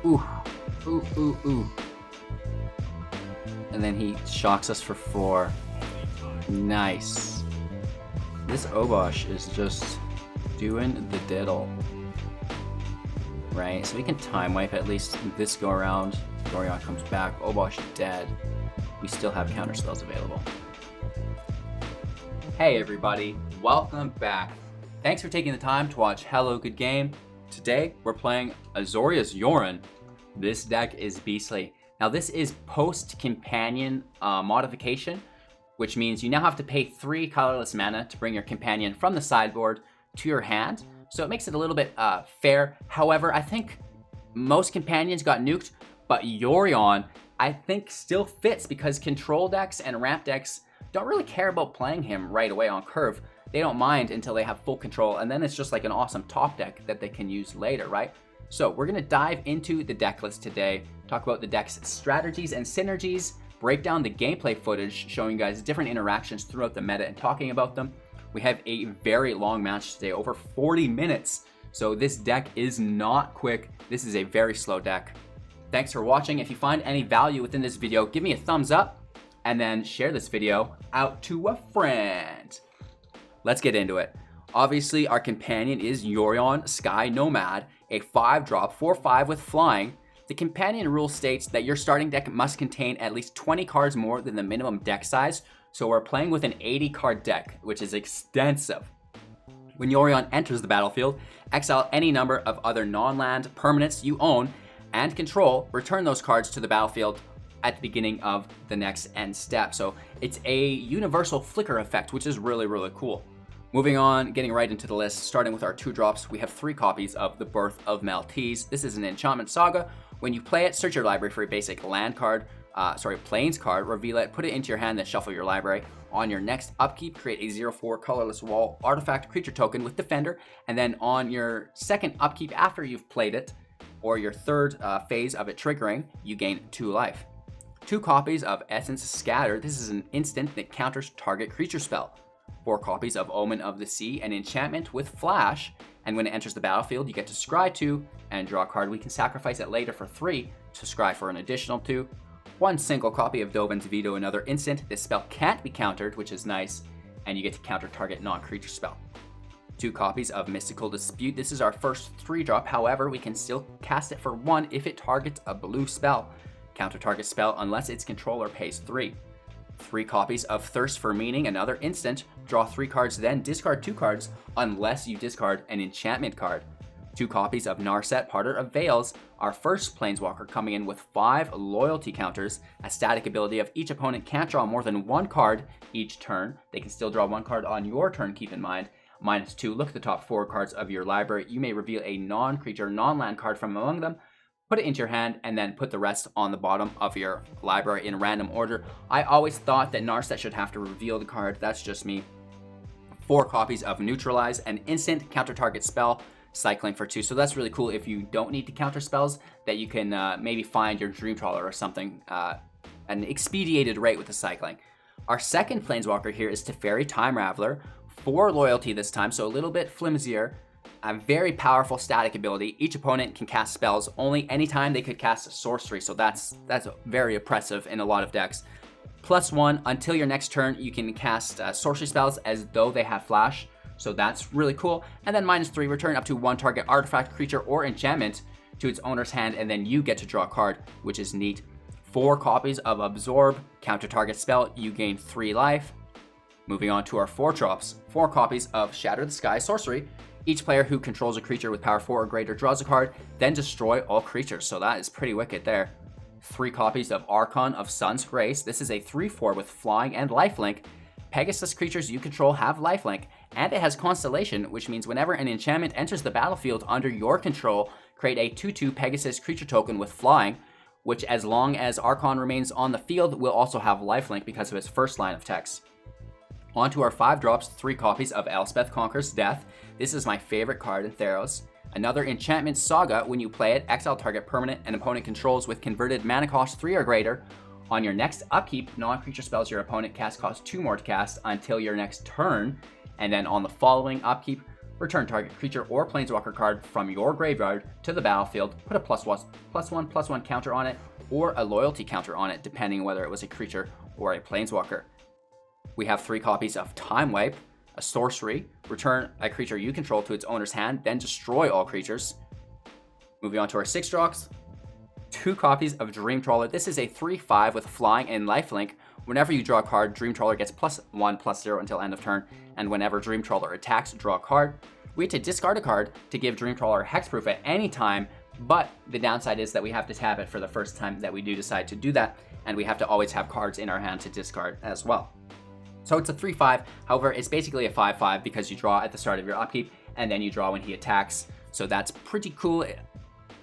Ooh, ooh, ooh, ooh. And then he shocks us for 4. Nice. This Obosh is just doing the diddle. Right? So we can time wipe at least this go around. Yorion comes back. Obosh dead. We still have counter spells available. Hey everybody, welcome back. Thanks for taking the time to watch Hello Good Game. Today we're playing Azorius Yorion. This deck is beastly. Now this is post-companion modification, which means you now have to pay 3 colorless mana to bring your companion from the sideboard to your hand. So it makes it a little bit fair. However, I think most companions got nuked, but Yorion, I think, still fits because control decks and ramp decks don't really care about playing him right away on curve. They don't mind until they have full control, and then it's just like an awesome top deck that they can use later, right? So we're going to dive into the deck list today, talk about the deck's strategies and synergies, break down the gameplay footage, showing you guys different interactions throughout the meta and talking about them. We have a very long match today, over 40 minutes. So this deck is not quick. This is a very slow deck. Thanks for watching. If you find any value within this video, give me a thumbs up and then share this video out to a friend. Let's get into it. Obviously, our companion is Yorion Sky Nomad, a 5-drop, 4/5 with flying. The companion rule states that your starting deck must contain at least 20 cards more than the minimum deck size, so we're playing with an 80-card deck, which is extensive. When Yorion enters the battlefield, exile any number of other non-land permanents you own and control, return those cards to the battlefield at the beginning of the next end step. So it's a universal flicker effect, which is really, really cool. Moving on, getting right into the list, starting with our 2-drops, we have 3 copies of The Birth of Maltese. This is an enchantment saga. When you play it, search your library for a basic land card, plains card, reveal it, put it into your hand, then shuffle your library. On your next upkeep, create a 0/4 colorless wall artifact creature token with Defender, and then on your second upkeep after you've played it, or your third phase of it triggering, you gain 2 life. 2 copies of Essence Scatter. This is an instant that counters target creature spell. 4 copies of Omen of the Sea, an enchantment with flash, and when it enters the battlefield, you get to scry 2 and draw a card. We can sacrifice it later for 3 to scry for an additional 2. 1 single copy of Dovin's Veto, another instant. This spell can't be countered, which is nice, and you get to counter target non-creature spell. 2 copies of Mystical Dispute. This is our first 3-drop, however, we can still cast it for 1 if it targets a blue spell. Counter target spell unless its controller pays 3. 3 copies of Thirst for Meaning, another instant. Draw 3 cards, then discard 2 cards unless you discard an enchantment card. 2 copies of Narset, Parter of Veils, our first planeswalker, coming in with 5 loyalty counters. A static ability of each opponent can't draw more than 1 card each turn. They can still draw 1 card on your turn, keep in mind. -2, look at the top 4 cards of your library. You may reveal a non-creature, non-land card from among them. Put it into your hand, and then put the rest on the bottom of your library in random order. I always thought that Narset should have to reveal the card. That's just me. 4 copies of Neutralize, an instant counter target spell, cycling for 2. So that's really cool if you don't need to counter spells, that you can maybe find your Dream Trawler or something, an expedited rate with the cycling. Our second planeswalker here is Teferi Time Raveler, 4 loyalty this time, so a little bit flimsier. A very powerful static ability. Each opponent can cast spells only anytime they could cast a sorcery, so that's very oppressive in a lot of decks. +1, until your next turn, you can cast sorcery spells as though they have flash, so that's really cool. And then -3, return up to 1 target artifact, creature, or enchantment to its owner's hand, and then you get to draw a card, which is neat. 4 copies of Absorb, counter target spell, you gain 3 life. Moving on to our 4-drops, 4 copies of Shatter the Sky, sorcery. Each player who controls a creature with power 4 or greater draws a card, then destroy all creatures. So that is pretty wicked there. 3 copies of Archon of Sun's Grace. This is a 3/4 with flying and lifelink. Pegasus creatures you control have lifelink, and it has Constellation, which means whenever an enchantment enters the battlefield under your control, create a 2/2 Pegasus creature token with flying, which as long as Archon remains on the field will also have lifelink because of its first line of text. On to our 5-drops, 3 copies of Elspeth Conquers Death. This is my favorite card in Theros. Another enchantment saga. When you play it, exile target permanent and opponent controls with converted mana cost 3 or greater. On your next upkeep, non-creature spells your opponent cast cost 2 more to cast until your next turn. And then on the following upkeep, return target creature or planeswalker card from your graveyard to the battlefield, put a +1/+1 counter on it, or a loyalty counter on it, depending whether it was a creature or a planeswalker. We have 3 copies of Time Wipe, a sorcery, return a creature you control to its owner's hand, then destroy all creatures. Moving on to our 6 drops, 2 copies of Dream Trawler. This is a 3/5 with flying and lifelink. Whenever you draw a card, Dream Trawler gets +1/+0 until end of turn, and whenever Dream Trawler attacks, draw a card. We have to discard a card to give Dream Trawler hexproof at any time, but the downside is that we have to tap it for the first time that we do decide to do that, and we have to always have cards in our hand to discard as well. So it's a 3/5, however, it's basically a 5/5 because you draw at the start of your upkeep, and then you draw when he attacks, so that's pretty cool.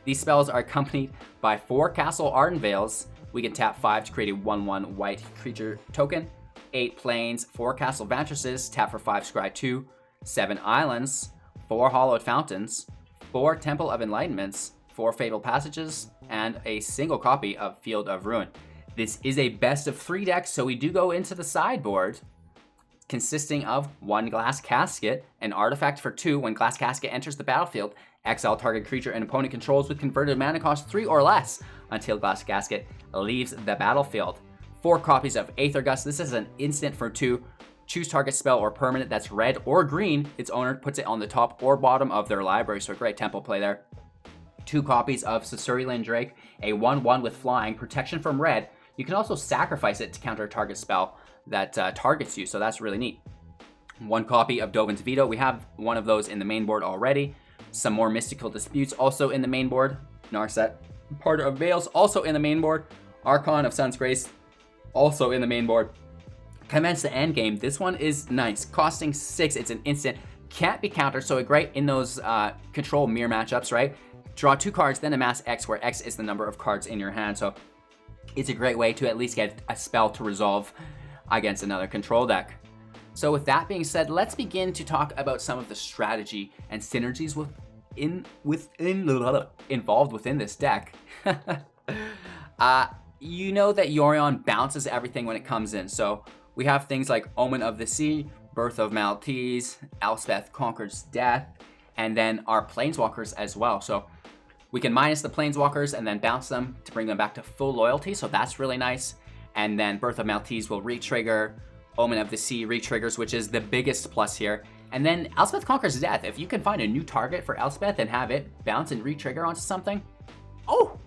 These spells are accompanied by 4 Castle Arden Veils. We can tap 5 to create a 1/1 white creature token, 8 Plains, 4 Castle Vantresses, tap for 5 Scry 2, 7 Islands, 4 Hollowed Fountains, 4 Temple of Enlightenments, 4 Fatal Passages, and a single copy of Field of Ruin. This is a best of 3 deck, so we do go into the sideboard consisting of 1 Glass Casket, an artifact for 2. When Glass Casket enters the battlefield, exile target creature an opponent controls with converted mana cost 3 or less until Glass Casket leaves the battlefield. 4 copies of Aether Gust. This is an instant for 2. Choose target spell or permanent that's red or green. Its owner puts it on the top or bottom of their library, so a great tempo play there. 2 copies of Sasurian Drake, a 1/1 with flying, protection from red. You can also sacrifice it to counter a target spell that targets you, so that's really neat. 1 copy of Dovin's Veto. We have one of those in the main board already. Some more Mystical Disputes also in the main board. Narset, Part of Veils also in the main board. Archon of Sun's Grace also in the main board. Commence the Endgame. This one is nice. Costing 6, it's an instant. Can't be countered, so great in those control mirror matchups, right? Draw 2 cards, then amass X, where X is the number of cards in your hand, so it's a great way to at least get a spell to resolve against another control deck. So with that being said, let's begin to talk about some of the strategy and synergies involved within this deck. You know that Yorion bounces everything when it comes in. So we have things like Omen of the Sea, Birth of Maltese, Elspeth Conquers Death, and then our Planeswalkers as well. So we can minus the Planeswalkers and then bounce them to bring them back to full loyalty. So that's really nice. And then Birth of Maltese will re-trigger. Omen of the Sea re-triggers, which is the biggest plus here. And then Elspeth Conquers Death. If you can find a new target for Elspeth and have it bounce and re-trigger onto something. Oh!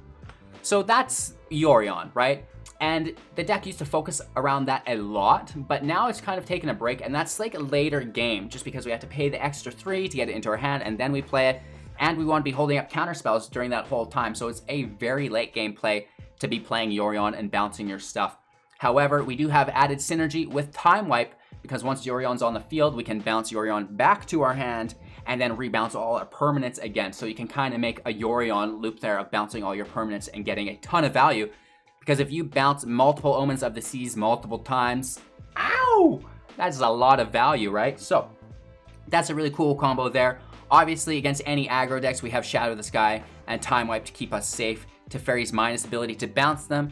So that's Yorion, right? And the deck used to focus around that a lot, but now it's kind of taken a break, and that's like a later game, just because we have to pay the extra 3 to get it into our hand, and then we play it, and we want to be holding up counter spells during that whole time, so it's a very late game play to be playing Yorion and bouncing your stuff. However, we do have added synergy with Time Wipe, because once Yorion's on the field, we can bounce Yorion back to our hand and then rebounce all our permanents again. So you can kind of make a Yorion loop there of bouncing all your permanents and getting a ton of value. Because if you bounce multiple Omens of the Seas multiple times, ow! That's a lot of value, right? So that's a really cool combo there. Obviously, against any aggro decks, we have Shadow of the Sky and Time Wipe to keep us safe. Teferi's Minus ability to bounce them.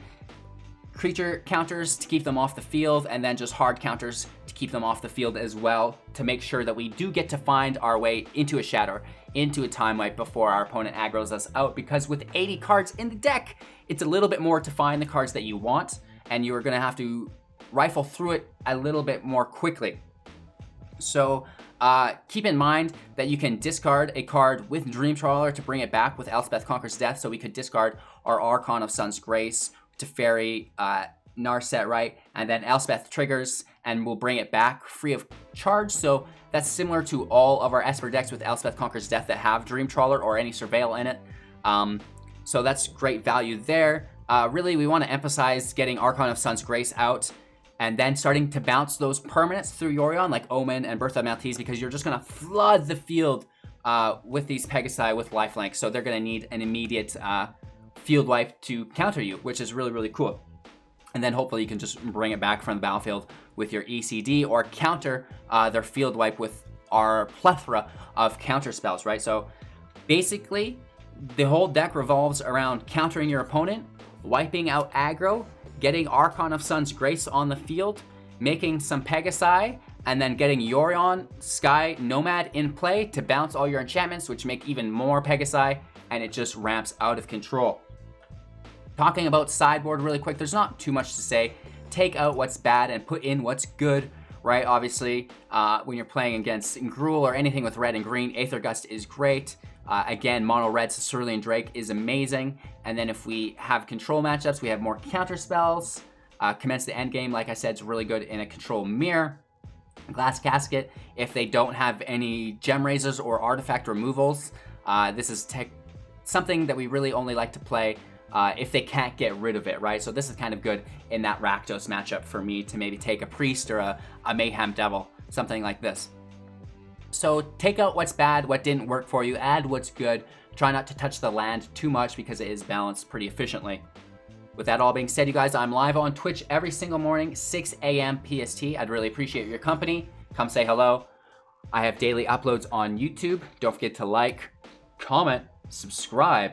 Creature counters to keep them off the field, and then just hard counters to keep them off the field as well, to make sure that we do get to find our way into a Shadow, into a Time Wipe before our opponent aggroes us out, because with 80 cards in the deck, it's a little bit more to find the cards that you want, and you're going to have to rifle through it a little bit more quickly. So keep in mind that you can discard a card with Dream Trawler to bring it back with Elspeth Conquers Death, so we could discard our Archon of Sun's Grace, Teferi, Narset, right? And then Elspeth triggers and we'll bring it back free of charge. So that's similar to all of our Esper decks with Elspeth Conquers Death that have Dream Trawler or any Surveil in it. So that's great value there. Really, we want to emphasize getting Archon of Sun's Grace out and then starting to bounce those permanents through Yorion, like Omen and Birth of Maltese, because you're just going to flood the field with these Pegasi with lifelink. So they're going to need an immediate field wipe to counter you, which is really, really cool. And then hopefully you can just bring it back from the battlefield with your ECD or counter their field wipe with our plethora of counter spells, right? So basically, the whole deck revolves around countering your opponent, wiping out aggro, getting Archon of Sun's Grace on the field, making some Pegasi, and then getting Yorion, Sky, Nomad in play to bounce all your enchantments, which make even more Pegasi, and it just ramps out of control. Talking about sideboard really quick, there's not too much to say. Take out what's bad and put in what's good, right? Obviously, when you're playing against Gruul or anything with red and green, Aether Gust is great. Again, mono red Cerulean Drake is amazing. And then if we have control matchups, we have more counter spells. Commence the endgame, like I said, is really good in a control mirror. Glass Casket, if they don't have any gem raisers or artifact removals, this is something that we really only like to play if they can't get rid of it, right? So this is kind of good in that Rakdos matchup for me to maybe take a Priest or a Mayhem Devil, something like this. So take out what's bad, what didn't work for you, add what's good. Try not to touch the land too much because it is balanced pretty efficiently. With that all being said, you guys, I'm live on Twitch every single morning, 6 a.m. PST. I'd really appreciate your company. Come say hello. I have daily uploads on YouTube. Don't forget to like, comment, subscribe,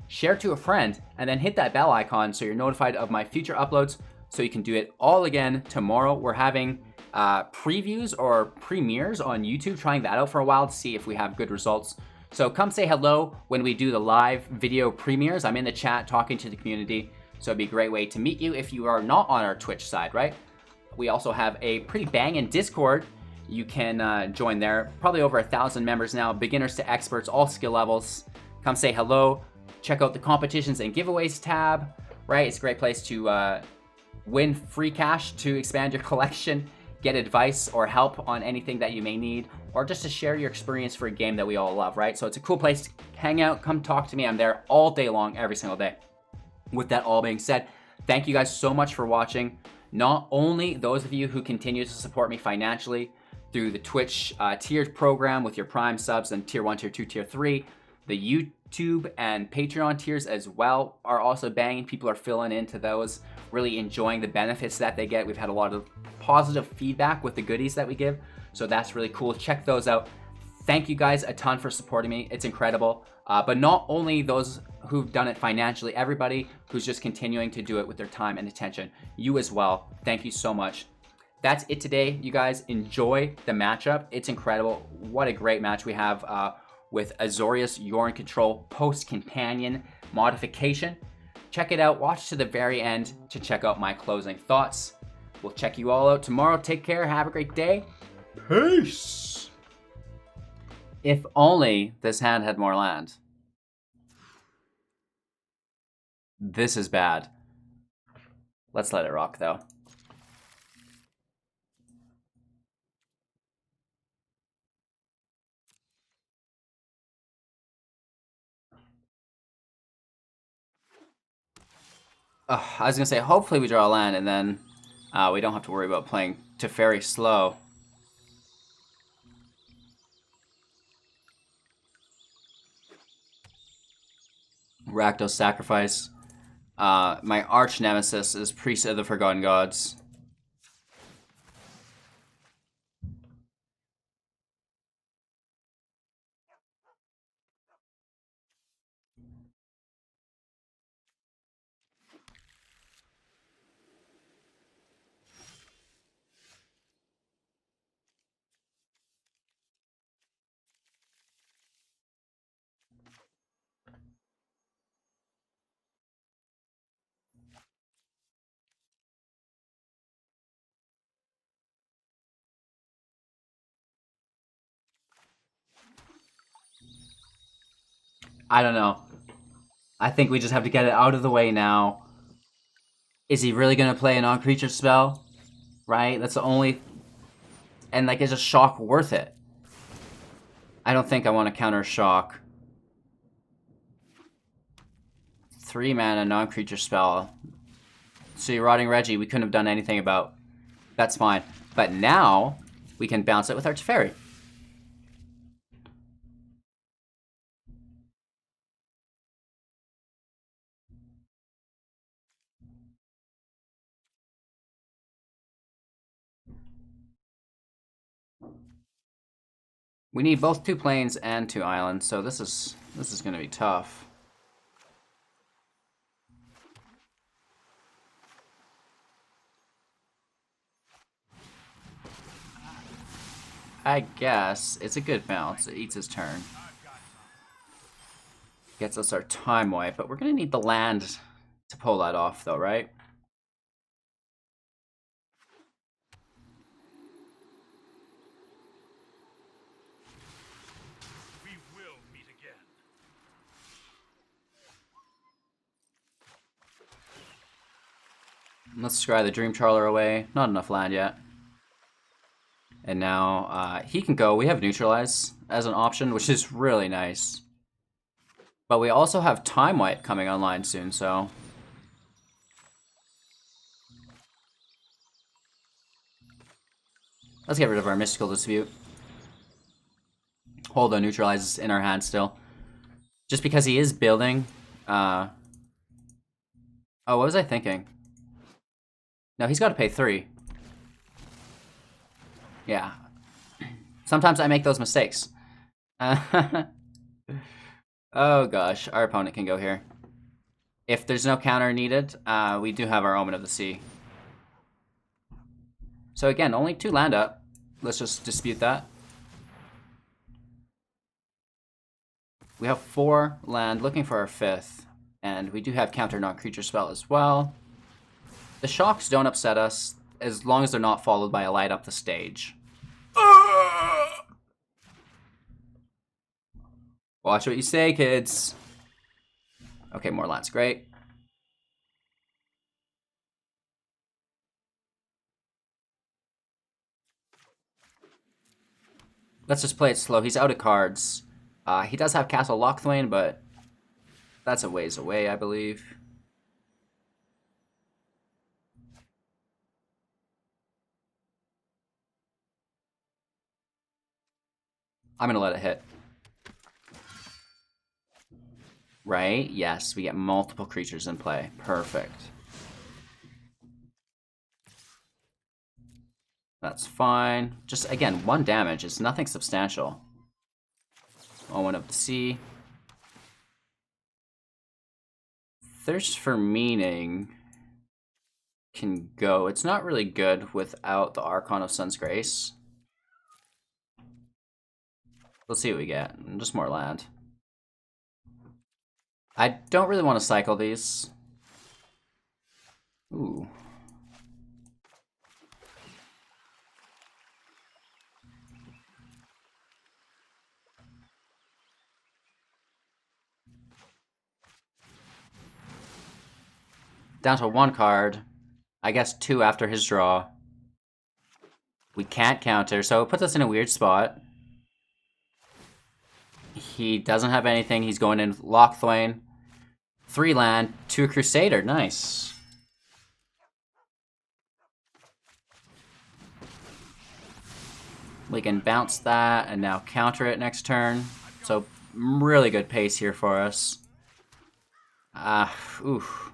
share to a friend, and then hit that bell icon so you're notified of my future uploads so you can do it all again tomorrow. We're having previews or premieres on YouTube, trying that out for a while to see if we have good results. So come say hello when we do the live video premieres. I'm in the chat talking to the community. So it'd be a great way to meet you if you are not on our Twitch side, right? We also have a pretty banging Discord. You can join there. Probably over 1,000 members now, beginners to experts, all skill levels. Come say hello. Check out the competitions and giveaways tab, right? It's a great place to win free cash to expand your collection, get advice or help on anything that you may need, or just to share your experience for a game that we all love, right? So it's a cool place to hang out. Come talk to me. I'm there all day long, every single day. With that all being said, thank you guys so much for watching. Not only those of you who continue to support me financially through the Twitch tiered program with your Prime subs and Tier 1, Tier 2, Tier 3, the YouTube and Patreon tiers as well are also banging. People are filling into those, really enjoying the benefits that they get. We've had a lot of positive feedback with the goodies that we give, so that's really cool. Check those out. Thank you guys a ton for supporting me. It's incredible. But not only those who've done it financially, everybody who's just continuing to do it with their time and attention. You as well. Thank you so much. That's it today, you guys. Enjoy the matchup. It's incredible. What a great match we have with Azorius Yorion Control post-companion modification. Check it out. Watch to the very end to check out my closing thoughts. We'll check you all out tomorrow. Take care. Have a great day. Peace. If only this hand had more land. This is bad. Let's let it rock, though. I was gonna say, hopefully we draw a land, and then we don't have to worry about playing Teferi slow. Rakdos Sacrifice. My arch nemesis is Priest of the Forgotten Gods. I don't know. I think we just have to get it out of the way now. Is he really gonna play a non-creature spell? Right? That's the only... And, like, is a shock worth it? I don't think I want to counter shock. 3 mana non-creature spell. See, Rotting Reggie, we couldn't have done anything about. That's fine. But now, we can bounce it with our Teferi. We need both 2 plains and 2 islands, so this is gonna be tough. I guess it's a good bounce. It eats his turn. Gets us our time wipe, but we're gonna need the land to pull that off though, right? We will meet again. Let's scry the Dream Trawler away. Not enough land yet. And now he can go. We have Neutralize as an option, which is really nice. But we also have Time Wipe coming online soon, so... Let's get rid of our Mystical Dispute. Hold on, Neutralize in our hand still. Just because he is building... Oh, what was I thinking? No, he's got to pay 3. Yeah. Sometimes I make those mistakes. Oh gosh, our opponent can go here. If there's no counter needed, we do have our Omen of the Sea. So again, only 2 land up. Let's just dispute that. We have 4 land, looking for our 5th. And we do have counter non-creature spell as well. The shocks don't upset us, as long as they're not followed by a light up the stage. Watch what you say, kids. Okay, more lands, great. Let's just play it slow. He's out of cards. He does have Castle Lochthwain, but that's a ways away, I believe. I'm gonna let it hit. Right? Yes, we get multiple creatures in play. Perfect. That's fine. Just, again, 1 damage. It's nothing substantial. Omen of the Sea. Thirst for Meaning can go. It's not really good without the Archon of Sun's Grace. Let's see what we get. Just more land. I don't really want to cycle these. Ooh. Down to 1 card. I guess 2 after his draw. We can't counter, so it puts us in a weird spot. He doesn't have anything. He's going in Lochthwain. 3 land, 2 Crusader. Nice. We can bounce that and now counter it next turn. So really good pace here for us. Oof.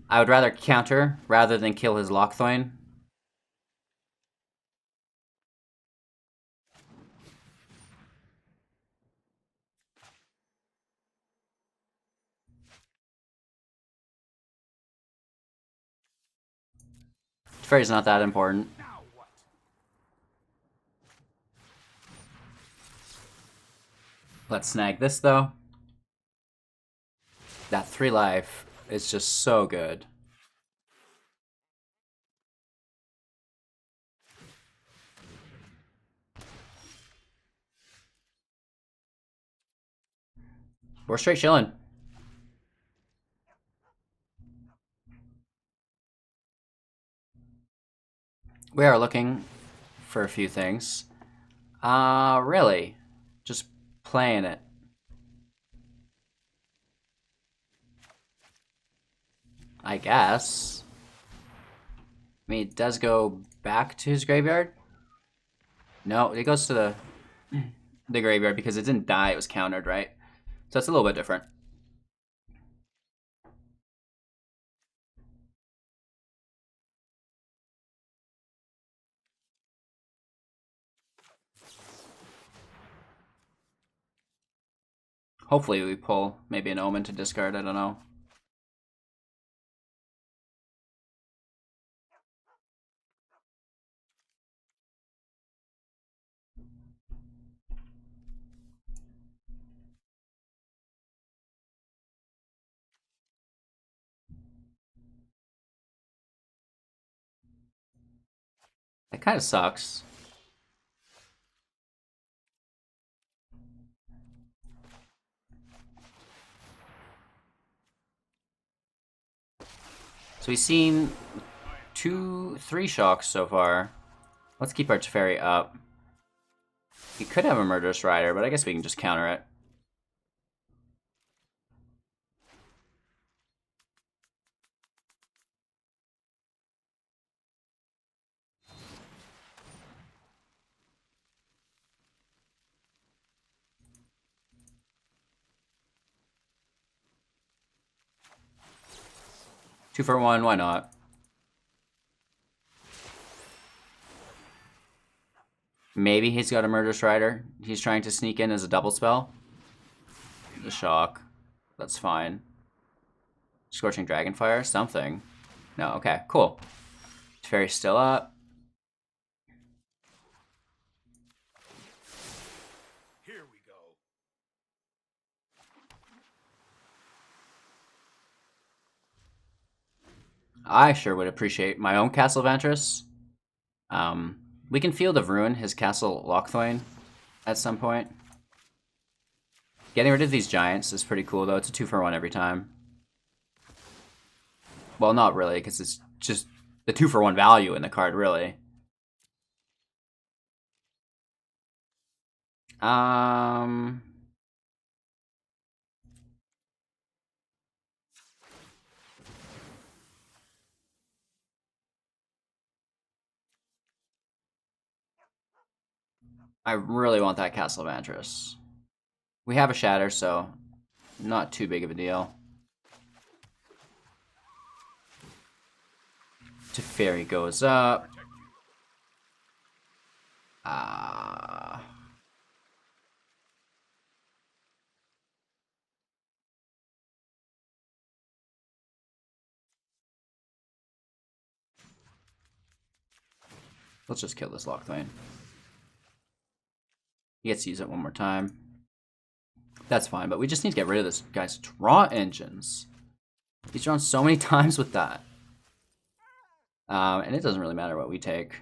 I would rather counter rather than kill his Lochthwain. Teferi's not that important. Let's snag this though. That 3 life is just so good. We're straight chilling. We are looking for a few things. Really? Just playing it. I guess. I mean, it does go back to his graveyard. No, it goes to the graveyard because it didn't die, it was countered, right? So it's a little bit different. Hopefully we pull maybe an Omen to discard, I don't know. That kind of sucks. So we've seen 3 shocks so far. Let's keep our Teferi up. He could have a Murderous Rider, but I guess we can just counter it. Two for one, why not? Maybe he's got a Murderous Rider. He's trying to sneak in as a double spell. The shock. That's fine. Scorching Dragonfire? Something. No, okay, cool. Teferi's still up. Here we go. I sure would appreciate my own Castle Vantress. We can Field of Ruin his Castle Lochthwain at some point. Getting rid of these giants is pretty cool, though. It's a 2 for 1 every time. Well, not really, because it's just the 2 for 1 value in the card, really. I really want that Castle Vantress. We have a Shatter, so not too big of a deal. Teferi goes up. Let's just kill this Lochthwain. He gets to use it one more time. That's fine, but we just need to get rid of this guy's draw engines. He's drawn so many times with that. And it doesn't really matter what we take.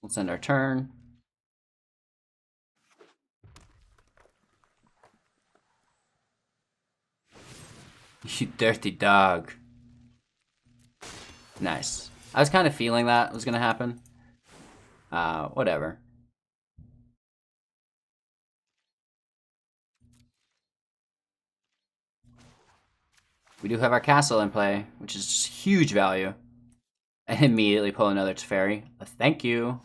Let's end our turn. You dirty dog. Nice. I was kind of feeling that was going to happen. Whatever. We do have our castle in play, which is just huge value. And immediately pull another Teferi. Thank you.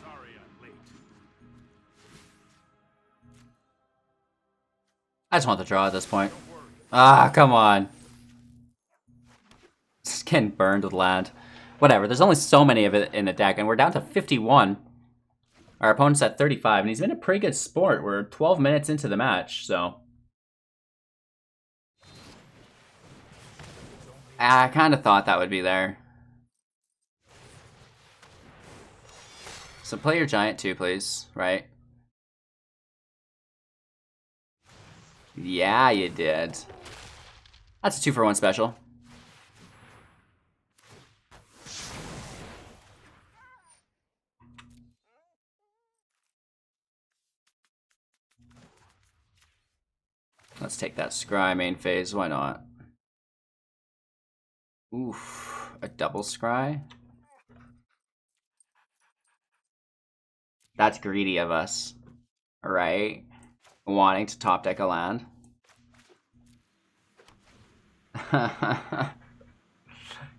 Sorry I'm late. I just want the draw at this point. Ah, come on. Just getting burned with land. Whatever, there's only so many of it in the deck, and we're down to 51. Our opponent's at 35, and he's been a pretty good sport. We're 12 minutes into the match, so... I kind of thought that would be there. So play your giant too, please, right? Yeah, you did. That's a 2 for 1 special. Let's take that scry main phase, why not? Oof, a double scry? That's greedy of us, right? Wanting to top deck a land.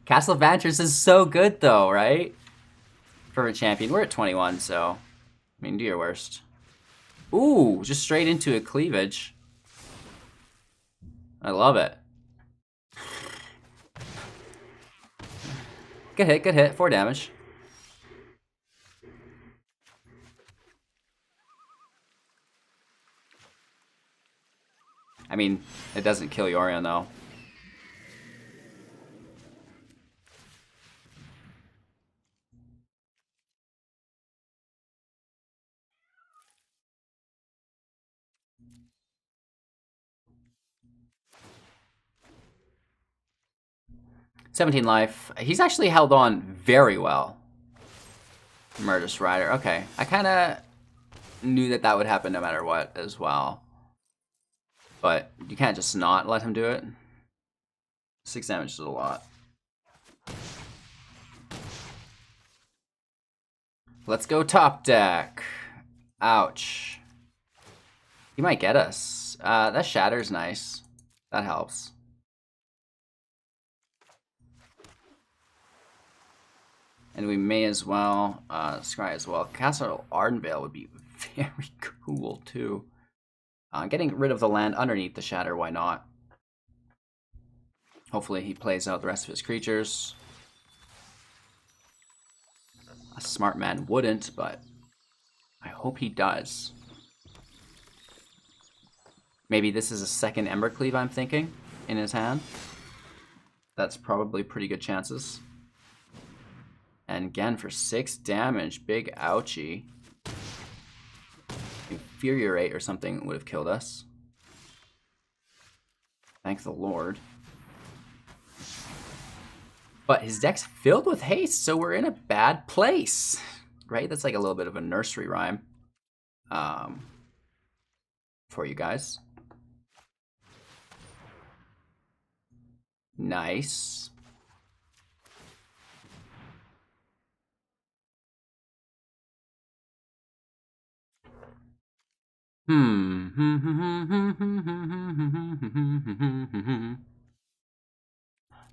Castle Vantress is so good though, right? For a champion. We're at 21, so I mean, do your worst. Ooh, just straight into a cleavage. I love it. Good hit, good hit. 4 damage. I mean, it doesn't kill Yorion though. $17 life. He's actually held on very well. Murderous Rider. Okay. I kind of knew that that would happen no matter what as well. But you can't just not let him do it. 6 damage is a lot. Let's go top deck. Ouch. He might get us. That Shatter's nice. That helps. And we may as well scry as well. Castle Ardenvale would be very cool too. Getting rid of the land underneath the Shatter, why not? Hopefully he plays out the rest of his creatures. A smart man wouldn't, but I hope he does. Maybe this is a second Embercleave, I'm thinking, in his hand. That's probably pretty good chances. And again, for 6 damage, big ouchie. Infuriate or something would have killed us. Thank the Lord. But his deck's filled with haste, so we're in a bad place. Right? That's like a little bit of a nursery rhyme for you guys. Nice.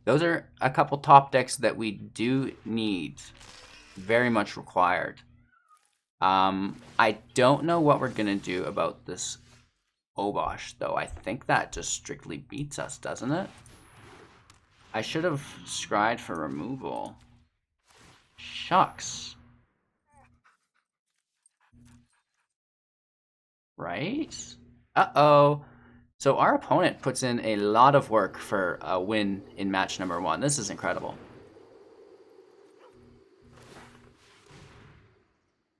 Those are a couple top decks that we do need. Very much required. I don't know what we're gonna do about this Obosh, though. I think that just strictly beats us, doesn't it? I should have scryed for removal. Shucks. Right? Uh-oh. So our opponent puts in a lot of work for a win in match number 1. This is incredible.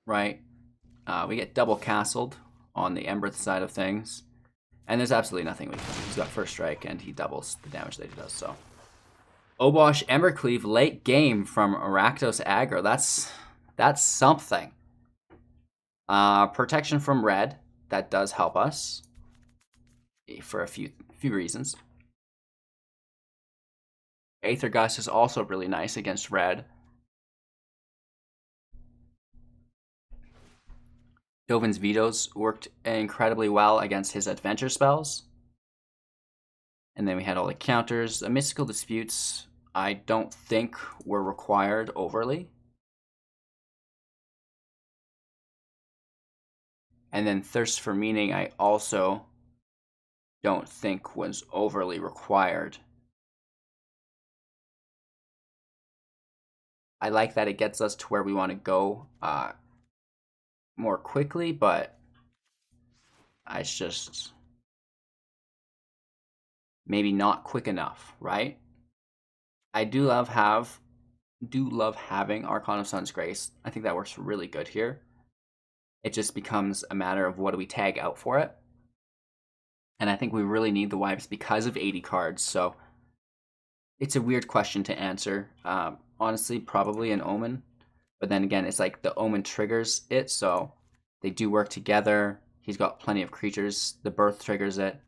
Right? We get double castled on the Emberth side of things. And there's absolutely nothing we can do. He's got first strike and he doubles the damage that he does, so. Obosh Embercleave late game from Rakdos aggro. That's something. Protection from red. That does help us for a few reasons. Aether Gust is also really nice against red. Dovin's Vetoes worked incredibly well against his adventure spells. And then we had all the counters. The Mystical Disputes, I don't think were required overly. And then Thirst for Meaning, I also don't think was overly required. I like that it gets us to where we want to go more quickly, but it's just maybe not quick enough, right? I do love having Archon of Sun's Grace. I think that works really good here. It just becomes a matter of what do we tag out for it. And I think we really need the wipes because of 80 cards, so it's a weird question to answer. Honestly, probably an Omen. But then again, it's like the Omen triggers it, so they do work together. He's got plenty of creatures. The Birth triggers it.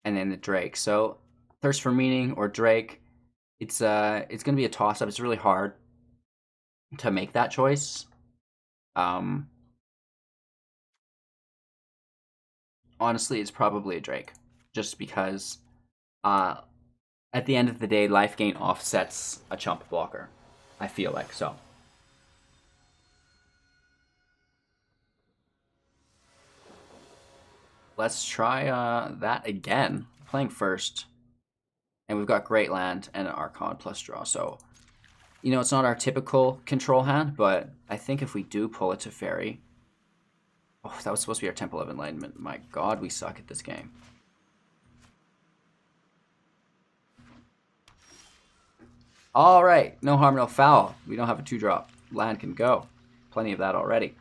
And then the Drake. So Thirst for Meaning or Drake, it's going to be a toss-up. It's really hard to make that choice. Honestly, it's probably a Drake. Just because at the end of the day, life gain offsets a chump blocker. I feel like, so. Let's try that again. Playing first. And we've got Great Land and an Archon plus draw, so You know, it's not our typical control hand, but I think if we do pull a Teferi... Oh, that was supposed to be our Temple of Enlightenment. My god, we suck at this game. Alright, no harm, no foul. We don't have a 2-drop. Land can go. Plenty of that already.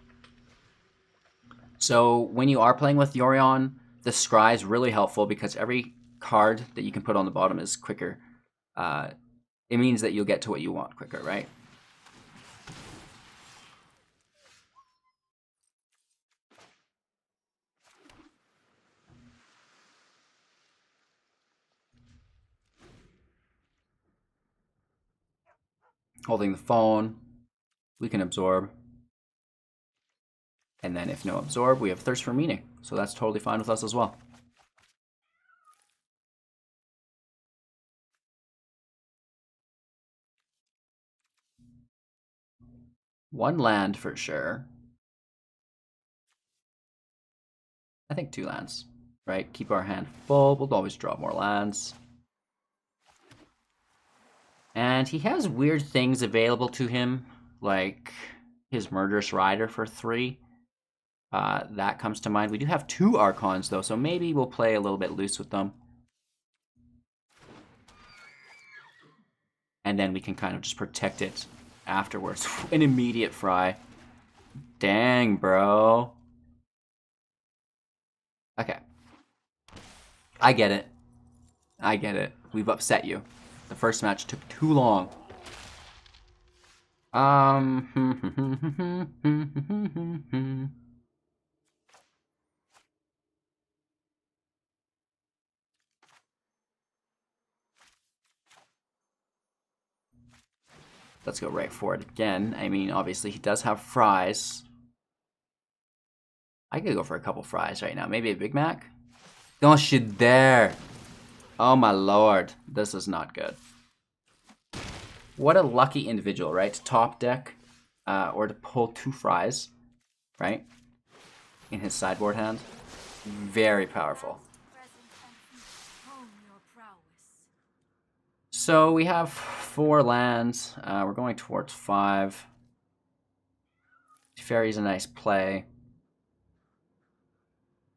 So when you are playing with Yorion, the scry is really helpful because every card that you can put on the bottom is quicker. It means that you'll get to what you want quicker, right? Holding the phone, we can absorb. And then if no absorb, we have Thirst for Meaning. So that's totally fine with us as well. One land for sure. I think 2 lands, right? Keep our hand full. We'll always draw more lands. And he has weird things available to him, like his Murderous Rider for 3. That comes to mind. We do have 2 Archons, though, so maybe we'll play a little bit loose with them. And then we can kind of just protect it afterwards. An immediate fry. Dang, bro. Okay. I get it. I get it. We've upset you. The first match took too long. Let's go right for it again. I mean, obviously, he does have fries. I could go for a couple fries right now. Maybe a Big Mac? Don't you dare. Oh my lord. This is not good. What a lucky individual, right? To top deck, or to pull 2 fries, right? In his sideboard hand. Very powerful. So we have 4 lands. We're going towards 5. Fairy's a nice play.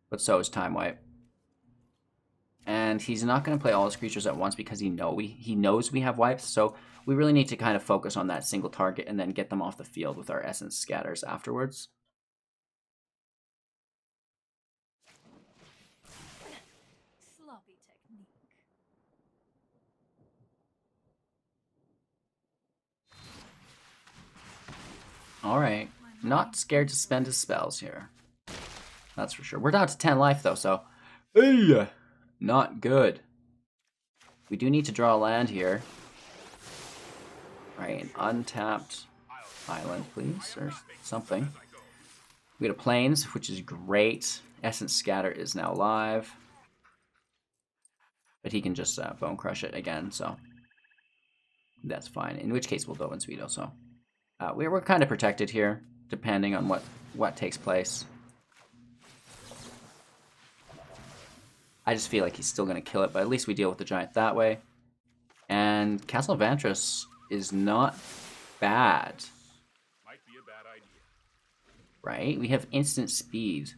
But so is Time Wipe. And he's not going to play all his creatures at once because he knows we have wipes. So we really need to kind of focus on that single target and then get them off the field with our Essence Scatters afterwards. Sloppy technique. Alright. Not scared to spend his spells here. That's for sure. We're down to 10 life though, so... Hey! Not good. We do need to draw a land here. Right, an untapped island, please, or something. We got a Plains, which is great. Essence Scatter is now live. But he can just Bone Crush it again, so... That's fine. In which case, we'll go in Sweeto, so... we're kind of protected here, depending on what takes place. I just feel like he's still going to kill it, but at least we deal with the giant that way. And Castle Vantress is not bad. Might be a bad idea. Right? We have instant speed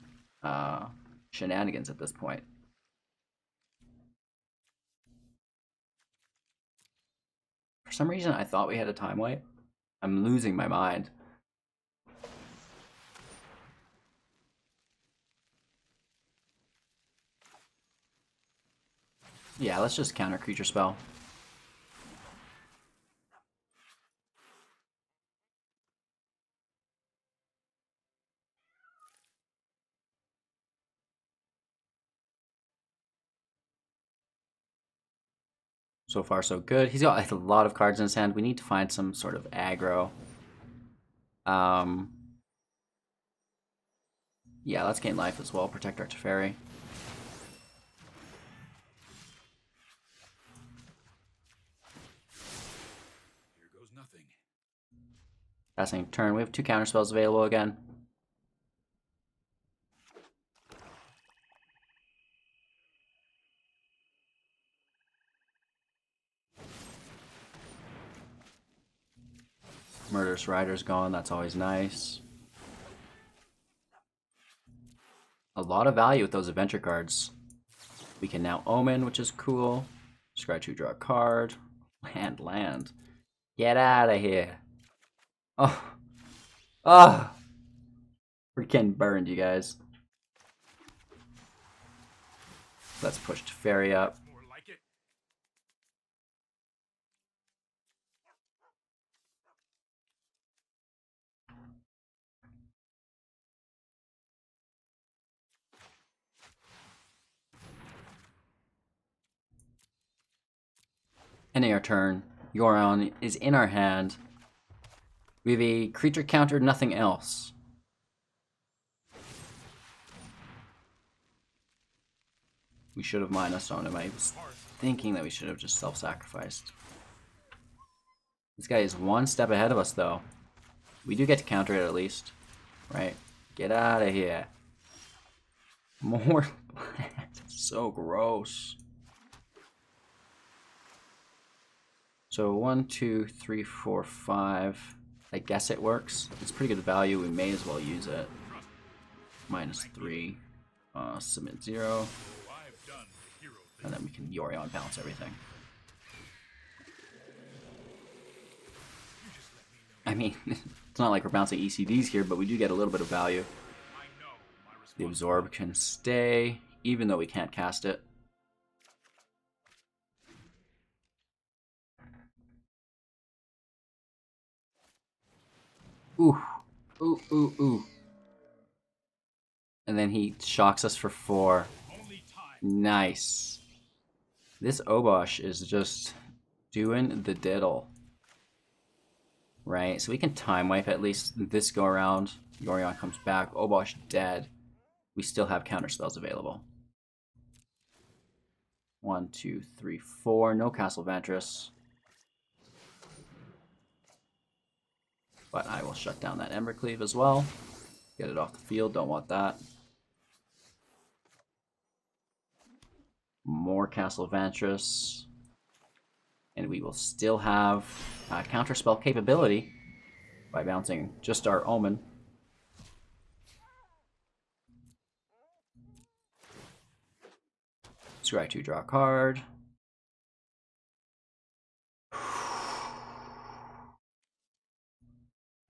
shenanigans at this point. For some reason, I thought we had a Time Wipe. I'm losing my mind. Yeah, let's just counter creature spell. So far, so good. He's got a lot of cards in his hand. We need to find some sort of aggro. Yeah, let's gain life as well. Protect our Teferi. Here goes nothing. Passing turn. We have 2 counter spells available again. Murderous Rider's gone, that's always nice. A lot of value with those adventure cards. We can now Omen, which is cool. Scry 2, draw a card. Land. Get out of here. Oh. Oh. We're getting burned, you guys. Let's push Teferi up. More like it. Ending our turn. Yorion is in our hand. We have a creature counter, nothing else. We should have minus on him. I was thinking that we should have just self-sacrificed. This guy is one step ahead of us, though. We do get to counter it at least. Right? Get out of here. More plants. So gross. So 1, 2, 3, 4, 5. I guess it works. It's pretty good value. We may as well use it. -3. Submit 0. And then we can Yorion bounce everything. I mean, it's not like we're bouncing ECDs here, but we do get a little bit of value. The Absorb can stay, even though we can't cast it. Ooh. Ooh, ooh, ooh. And then he shocks us for 4. Nice. This Obosh is just doing the diddle. Right? So we can time wipe at least this go around. Yorion comes back. Obosh dead. We still have counter spells available. 1, 2, 3, 4. No Castle Vantress. But I will shut down that Embercleave as well. Get it off the field. Don't want that. More Castle Vantress. And we will still have counterspell capability by bouncing just our Omen. Scry 2, draw a card.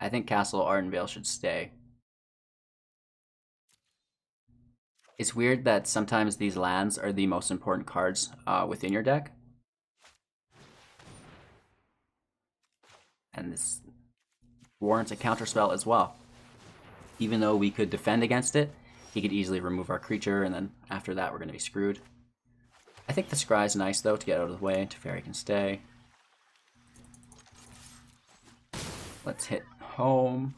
I think Castle Ardenvale should stay. It's weird that sometimes these lands are the most important cards within your deck. And this warrants a counterspell as well. Even though we could defend against it, he could easily remove our creature, and then after that we're going to be screwed. I think the Scry is nice, though, to get out of the way. Teferi can stay. Let's hit home.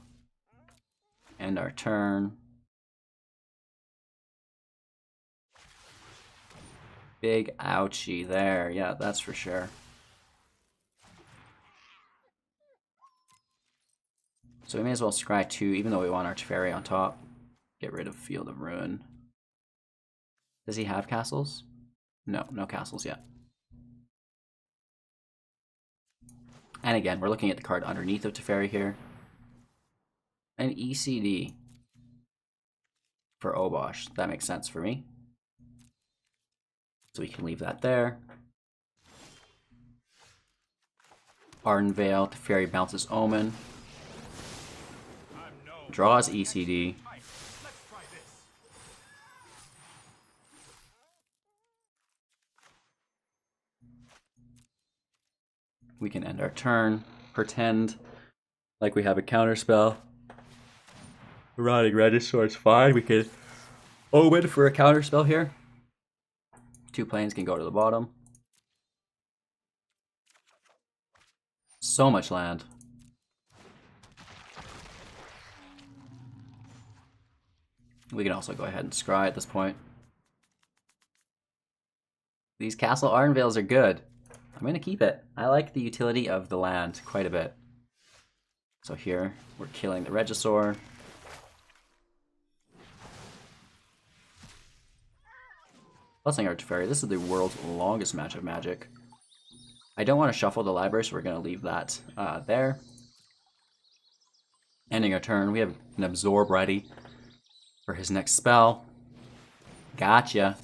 End our turn. Big ouchie there. Yeah, that's for sure. So we may as well scry 2, even though we want our Teferi on top. Get rid of Field of Ruin. Does he have castles? No, no castles yet. And again, we're looking at the card underneath of Teferi here. An ECD for Obosh. That makes sense for me. So we can leave that there. Ardenvale, Teferi bounces Omen. Draws ECD. We can end our turn, pretend like we have a counterspell. Rotting Regisaur is fine. We could Omen for a counterspell here. 2 planes can go to the bottom. So much land. We can also go ahead and scry at this point. These Castle Ardenvales are good. I'm going to keep it. I like the utility of the land quite a bit. So here, we're killing the Regisaur. Blessing our Teferi. This is the world's longest match of Magic. I don't want to shuffle the library, so we're going to leave that there. Ending our turn. We have an Absorb ready for his next spell. Gotcha.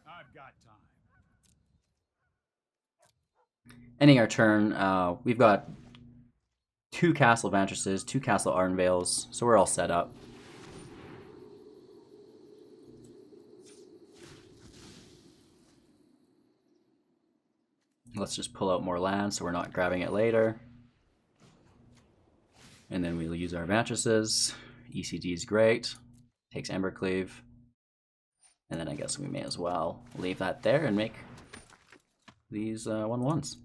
I've got time. Ending our turn, we've got 2 Castle Vantresses, 2 Castle Ardenvales, so we're all set up. Let's just pull out more land so we're not grabbing it later. And then we'll use our Vantresses. ECD is great. Takes Embercleave. And then I guess we may as well leave that there and make these 1/1s.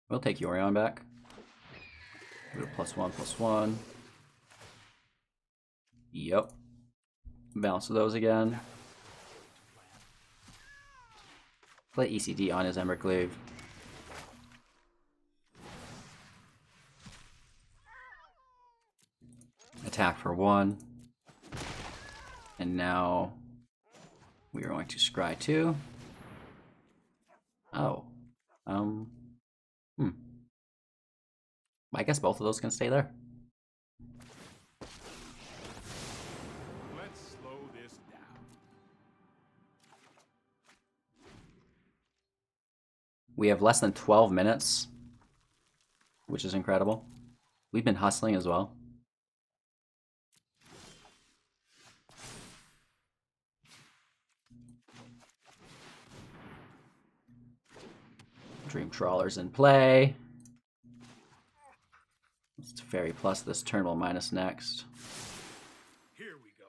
We'll take Yorion back. Do a +1/+1. Yep. Bounce those again. Play ECD on his Embercleave. Attack for 1. And now we are going to scry 2. Oh. I guess both of those can stay there. Let's slow this down. We have less than 12 minutes, which is incredible. We've been hustling as well. Dream Trawler's in play. Let's Fairy plus this turn, will minus next. Here we go.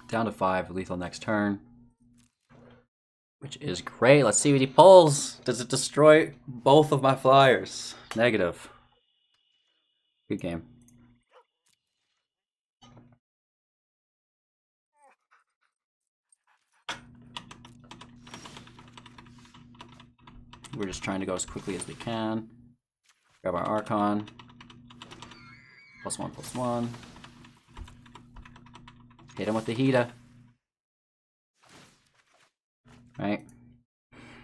Down to 5, lethal next turn. Which is great. Let's see what he pulls. Does it destroy both of my flyers? Negative. Good game. We're just trying to go as quickly as we can. Grab our Archon. +1/+1. Hit him with the Hita. Right?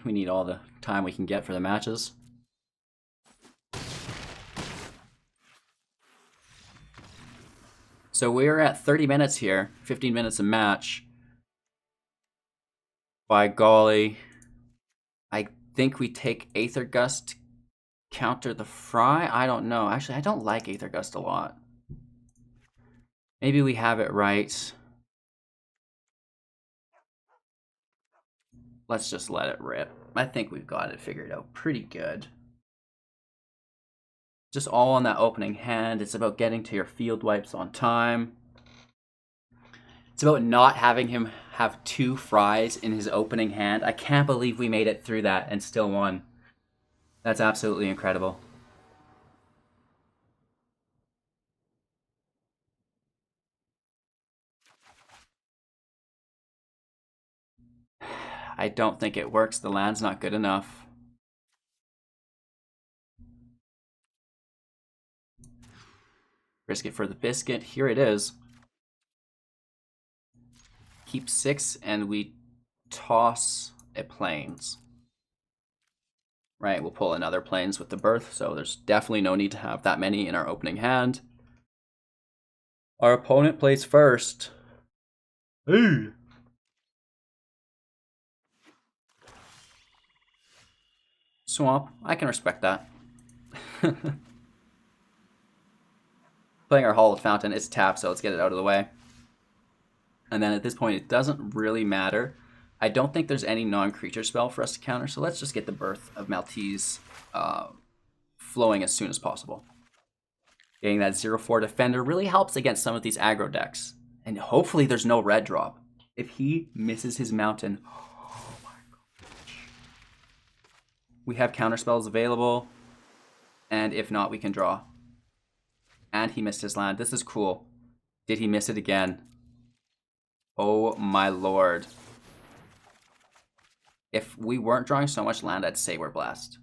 We need all the time we can get for the matches. So we're at 30 minutes here. 15 minutes a match. By golly. I think we take Aether Gust to counter the Fry? I don't know. Actually, I don't like Aether Gust a lot. Maybe we have it right. Let's just let it rip. I think we've got it figured out pretty good. Just all on that opening hand. It's about getting to your field wipes on time. It's about not having him have 2 Fries in his opening hand. I can't believe we made it through that and still won. That's absolutely incredible. I don't think it works. The land's not good enough. Risk it for the biscuit. Here it is. Keep 6 and we toss a Plains. Right, we'll pull another Plains with the Birth, so there's definitely no need to have that many in our opening hand. Our opponent plays first. Hey! Swamp, I can respect that. Playing our Hallowed Fountain, it's tapped, so let's get it out of the way. And then at this point, it doesn't really matter. I don't think there's any non-creature spell for us to counter, so let's just get the Birth of Maltese flowing as soon as possible. Getting that 0/4 Defender really helps against some of these aggro decks. And hopefully there's no red drop. If he misses his mountain, oh my gosh. We have counter spells available, and if not, we can draw. And he missed his land. This is cool. Did he miss it again? Oh my lord. If we weren't drawing so much land, I'd say we're blessed.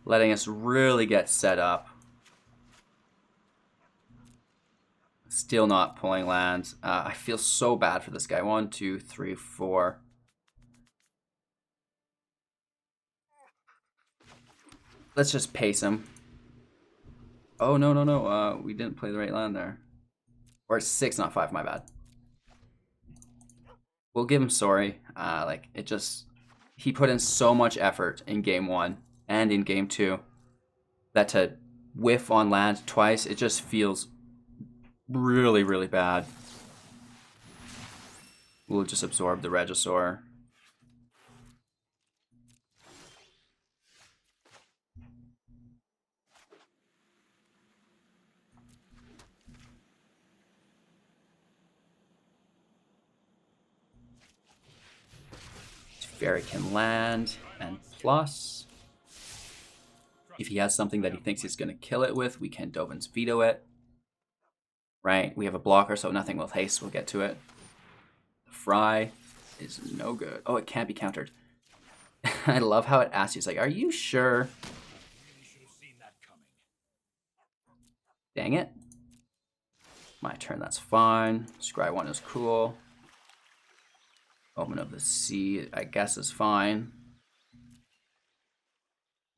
Letting us really get set up. Still not pulling lands. I feel so bad for this guy. 1, 2, 3, 4. Let's just pace him. Oh, no. We didn't play the right land there. Or 6, not 5, my bad. We'll give him sorry. Like, it just... He put in so much effort in game 1 and in game 2 that to whiff on land twice, it just feels really, really bad. We'll just absorb the Regisaur. Fairy can land and plus. If he has something that he thinks he's going to kill it with, we can Dovin's Veto it. Right? We have a blocker, so nothing will haste. We'll get to it. Fry is no good. Oh, it can't be countered. I love how it asks you. It's like, are you sure? Dang it. My turn, that's fine. Scry 1 is cool. Omen of the Sea, I guess, is fine.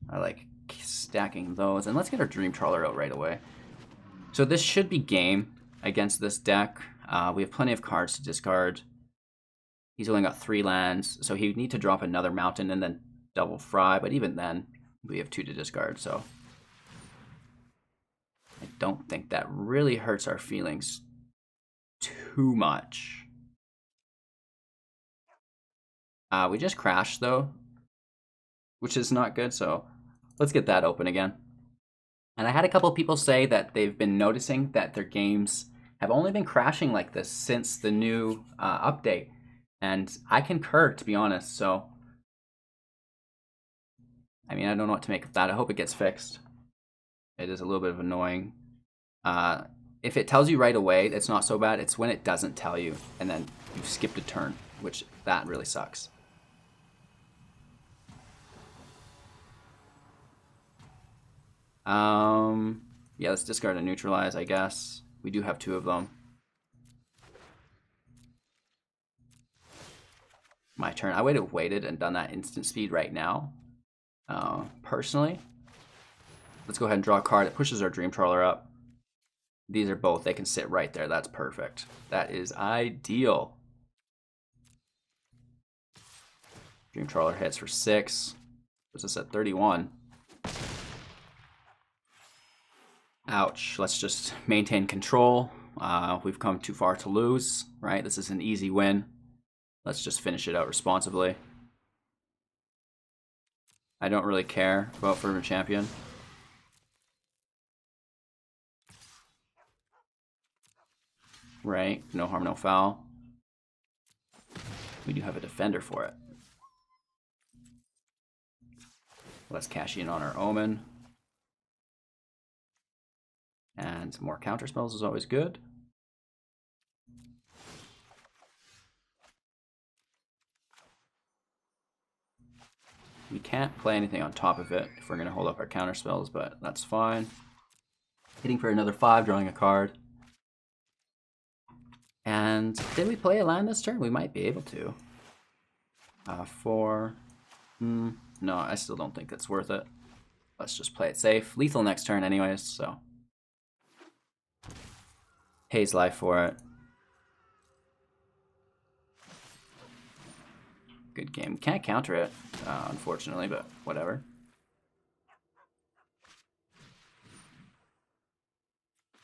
I like stacking those. And let's get our Dream Trawler out right away. So this should be game against this deck. We have plenty of cards to discard. He's only got 3 lands, so he would need to drop another mountain and then double Fry. But even then, we have 2 to discard, so I don't think that really hurts our feelings too much. We just crashed, though, which is not good, so let's get that open again. And I had a couple people say that they've been noticing that their games have only been crashing like this since the new update. And I concur, to be honest, so I mean, I don't know what to make of that. I hope it gets fixed. It is a little bit of annoying. If it tells you right away, it's not so bad. It's when it doesn't tell you, and then you've skipped a turn, which that really sucks. Yeah, let's discard and neutralize, I guess. We do have 2 of them. My turn. I would have waited and done that instant speed right now. Personally. Let's go ahead and draw a card. It pushes our Dream Trawler up. These are both. They can sit right there. That's perfect. That is ideal. Dream Trawler hits for 6. Puts us at 31. Ouch. Let's just maintain control. We've come too far to lose, right? This is an easy win. Let's just finish it out responsibly. I don't really care about Fervent Champion. Right? No harm, no foul. We do have a defender for it. Let's cash in on our Omen. And more counter spells is always good. We can't play anything on top of it if we're going to hold up our counter spells, but that's fine. Hitting for another 5, drawing a card. And did we play a land this turn? We might be able to. 4. No, I still don't think it's worth it. Let's just play it safe. Lethal next turn anyways, so. Pays life for it. Good game. Can't counter it, unfortunately, but whatever.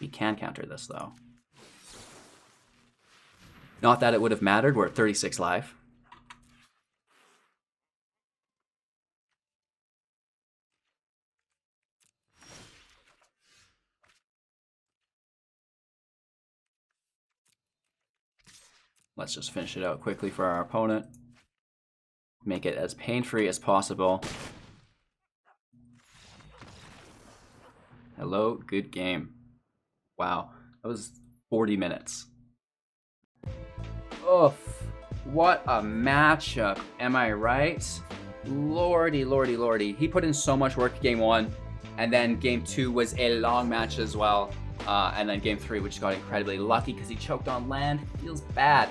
We can counter this, though. Not that it would have mattered. We're at 36 life. Let's just finish it out quickly for our opponent. Make it as pain-free as possible. Hello, good game. Wow, that was 40 minutes. Oof, what a matchup, am I right? Lordy, lordy, lordy. He put in so much work game 1, and then game 2 was a long match as well. And then game 3, which got incredibly lucky because he choked on land. Feels bad.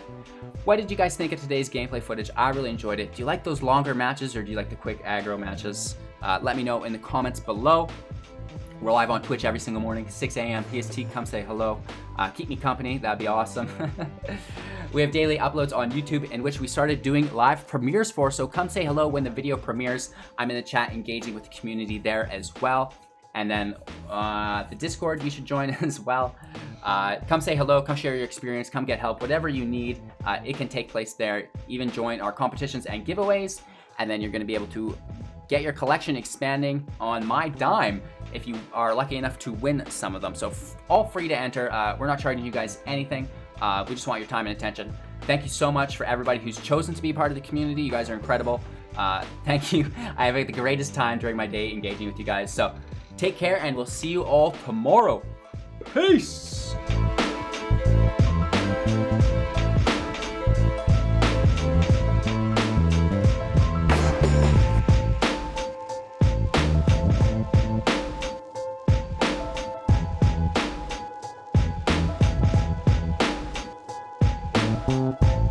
What did you guys think of today's gameplay footage? I really enjoyed it. Do you like those longer matches or do you like the quick aggro matches? Let me know in the comments below. We're live on Twitch every single morning, 6 a.m. PST. Come say hello. Keep me company. That'd be awesome. We have daily uploads on YouTube in which we started doing live premieres for, so come say hello when the video premieres. I'm in the chat engaging with the community there as well. And then the Discord, you should join as well. Come say hello, come share your experience, come get help, whatever you need, it can take place there. Even join our competitions and giveaways, and then you're gonna be able to get your collection expanding on my dime if you are lucky enough to win some of them. So all free to enter. We're not charging you guys anything. We just want your time and attention. Thank you so much for everybody who's chosen to be part of the community. You guys are incredible. Thank you. I have the greatest time during my day engaging with you guys. So take care, and we'll see you all tomorrow. Peace! Thank you.